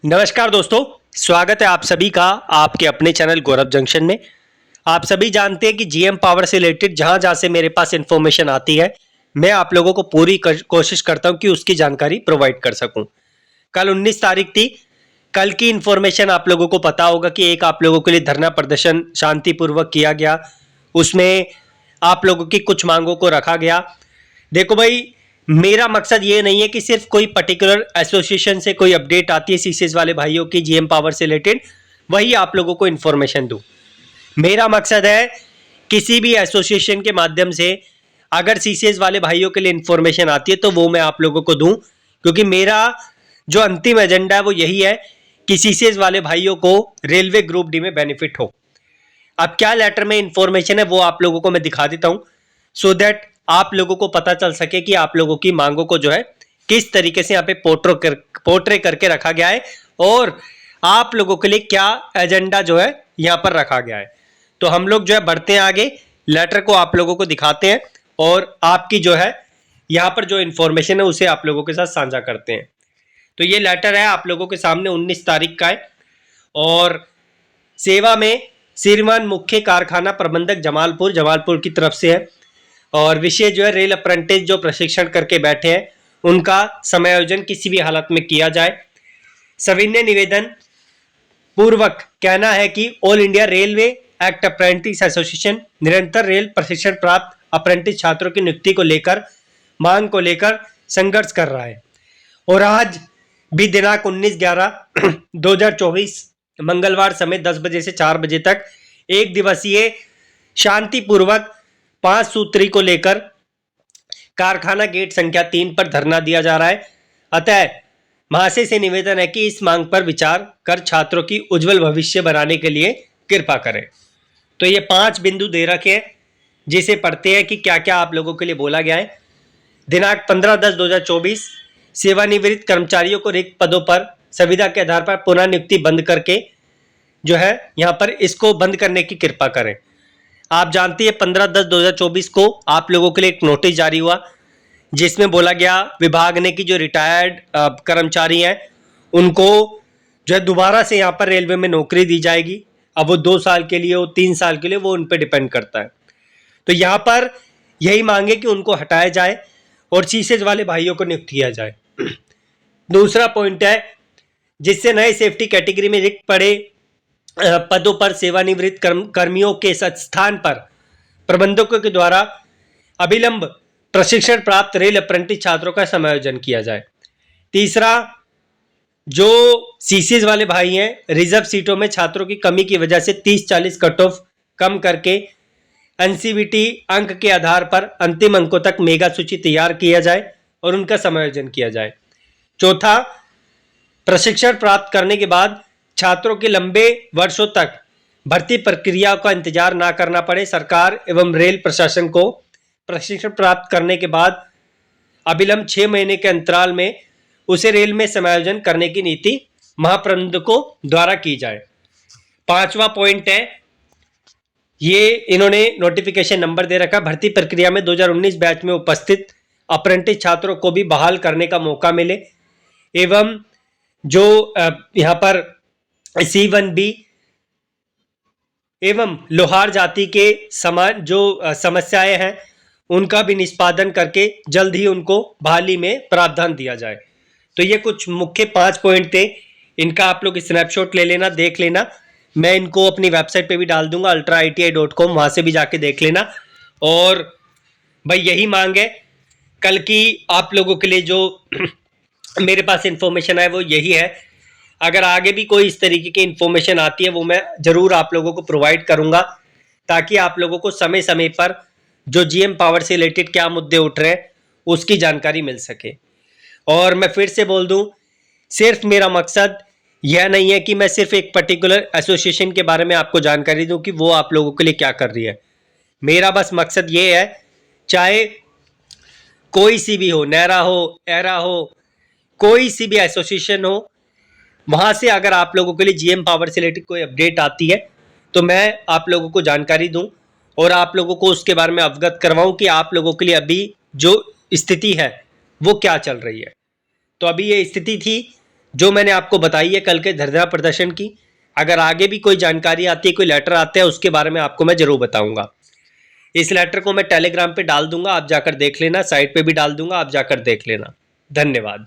नमस्कार दोस्तों, स्वागत है आप सभी का आपके अपने चैनल गौरव जंक्शन में। आप सभी जानते हैं कि जीएम पावर से रिलेटेड जहां जहां से मेरे पास इंफॉर्मेशन आती है, मैं आप लोगों को पूरी कोशिश करता हूं कि उसकी जानकारी प्रोवाइड कर सकूं। कल 19 तारीख थी। कल की इंफॉर्मेशन आप लोगों को पता होगा कि एक आप लोगों के लिए धरना प्रदर्शन शांतिपूर्वक किया गया। उसमें आप लोगों की कुछ मांगों को रखा गया। देखो भाई, मेरा मकसद ये नहीं है कि सिर्फ कोई पर्टिकुलर एसोसिएशन से कोई अपडेट आती है सीसीएस वाले भाइयों की जीएम पावर से रिलेटेड वही आप लोगों को इन्फॉर्मेशन दूं। मेरा मकसद है किसी भी एसोसिएशन के माध्यम से अगर सीसीएस वाले भाइयों के लिए इन्फॉर्मेशन आती है तो वो मैं आप लोगों को दूं, क्योंकि मेरा जो अंतिम एजेंडा है वो यही है कि सीसीएस वाले भाइयों को रेलवे ग्रुप डी में बेनिफिट हो। अब क्या लेटर में इंफॉर्मेशन है वो आप लोगों को मैं दिखा देता हूं, सो दैट आप लोगों को पता चल सके कि आप लोगों की मांगों को जो है किस तरीके से यहाँ पे पोर्ट्रे करके रखा गया है और आप लोगों के लिए क्या एजेंडा जो है यहाँ पर रखा गया है। तो हम लोग जो है बढ़ते हैं आगे, लेटर को आप लोगों को दिखाते हैं और आपकी जो है यहाँ पर जो इंफॉर्मेशन है उसे आप लोगों के साथ साझा करते हैं। तो ये लेटर है आप लोगों के सामने 19 तारीख का है और सेवा में श्रीमान मुख्य कारखाना प्रबंधक जमालपुर की तरफ से है। और विषय जो है रेल अप्रेंटिस जो प्रशिक्षण करके बैठे हैं उनका समायोजन किसी भी हालत में किया जाए। सविनय निवेदन पूर्वक कहना है कि all India railway act apprentice association निरंतर रेल प्रशिक्षण प्राप्त अप्रेंटिस छात्रों की नियुक्ति को लेकर मांग को लेकर संघर्ष कर रहा है और आज भी दिनांक 19/11/2024 मंगलवार समय 10 बजे से 4 बजे तक एक दिवसीय शांतिपूर्वक 5 सूत्री को लेकर कारखाना गेट संख्या 3 पर धरना दिया जा रहा है। अतः महाशय से निवेदन है कि इस मांग पर विचार कर छात्रों की उज्जवल भविष्य बनाने के लिए कृपा करें। तो ये 5 बिंदु दे रखे हैं जिसे पढ़ते हैं कि क्या क्या आप लोगों के लिए बोला गया है। दिनांक 15/10/2024 सेवानिवृत्त कर्मचारियों को रिक्त पदों पर संविदा के आधार पर पुनः नियुक्ति बंद करके जो है यहाँ पर इसको बंद करने की कृपा करें। आप जानते हैं 15/10/2024 को आप लोगों के लिए एक नोटिस जारी हुआ जिसमें बोला गया विभाग ने कि जो रिटायर्ड कर्मचारी हैं उनको जो है दोबारा से यहाँ पर रेलवे में नौकरी दी जाएगी। अब वो 2 साल के लिए हो 3 साल के लिए वो उन पर डिपेंड करता है। तो यहाँ पर यही मांगे कि उनको हटाया जाए और सीसेज वाले भाइयों को नियुक्त किया जाए। दूसरा पॉइंट है जिससे नए सेफ्टी कैटेगरी में रिक्त पड़े पदों पर सेवानिवृत्त कर्मियों के स्थान पर प्रबंधकों के द्वारा अविलंब प्रशिक्षण प्राप्त रेल अप्रेंटिस छात्रों का समायोजन किया जाए। तीसरा, जो सीसीएस वाले भाई हैं रिजर्व सीटों में छात्रों की कमी की वजह से 30-40 कट ऑफ कम करके एनसीवीटी अंक के आधार पर अंतिम अंकों तक मेगा सूची तैयार किया जाए और उनका समायोजन किया जाए। चौथा, प्रशिक्षण प्राप्त करने के बाद छात्रों के लंबे वर्षों तक भर्ती प्रक्रिया का इंतजार ना करना पड़े। सरकार एवं रेल प्रशासन को प्रशिक्षण प्राप्त करने के बाद अविलंब 6 महीने के अंतराल में उसे रेल में समायोजन करने की नीति महाप्रबंधकों द्वारा की जाए। 5वां पॉइंट है, ये इन्होंने नोटिफिकेशन नंबर दे रखा, भर्ती प्रक्रिया में 2019 बैच में उपस्थित अप्रेंटिस छात्रों को भी बहाल करने का मौका मिले एवं जो यहाँ पर C1B एवं लोहार जाति के समान जो समस्याएं हैं उनका भी निष्पादन करके जल्द ही उनको बहाली में प्रावधान दिया जाए। तो ये कुछ मुख्य 5 पॉइंट थे, इनका आप लोग स्नैपशॉट ले लेना, देख लेना। मैं इनको अपनी वेबसाइट पे भी डाल दूंगा ultraiti.com, वहां से भी जाके देख लेना। और भाई यही मांग है कल की आप लोगों के लिए, जो मेरे पास इंफॉर्मेशन है वो यही है। अगर आगे भी कोई इस तरीके की इंफॉर्मेशन आती है वो मैं जरूर आप लोगों को प्रोवाइड करूंगा ताकि आप लोगों को समय समय पर जो जीएम पावर से रिलेटेड क्या मुद्दे उठ रहे हैं उसकी जानकारी मिल सके। और मैं फिर से बोल दूं, सिर्फ मेरा मकसद यह नहीं है कि मैं सिर्फ एक पर्टिकुलर एसोसिएशन के बारे में आपको जानकारी दूं कि वो आप लोगों के लिए क्या कर रही है। मेरा बस मकसद ये है, चाहे कोई सी भी हो, नैरा हो, एरा हो, कोई सी भी एसोसिएशन हो, वहां से अगर आप लोगों के लिए जीएम पावर से रिलेटेड कोई अपडेट आती है तो मैं आप लोगों को जानकारी दूं और आप लोगों को उसके बारे में अवगत करवाऊं कि आप लोगों के लिए अभी जो स्थिति है वो क्या चल रही है। तो अभी ये स्थिति थी जो मैंने आपको बताई है कल के धरना प्रदर्शन की। अगर आगे भी कोई जानकारी आती है, कोई लेटर आते हैं, उसके बारे में आपको मैं जरूर बताऊंगा। इस लेटर को मैं टेलीग्राम पे डाल दूंगा, आप जाकर देख लेना, साइट पे भी डाल दूंगा, आप जाकर देख लेना। धन्यवाद।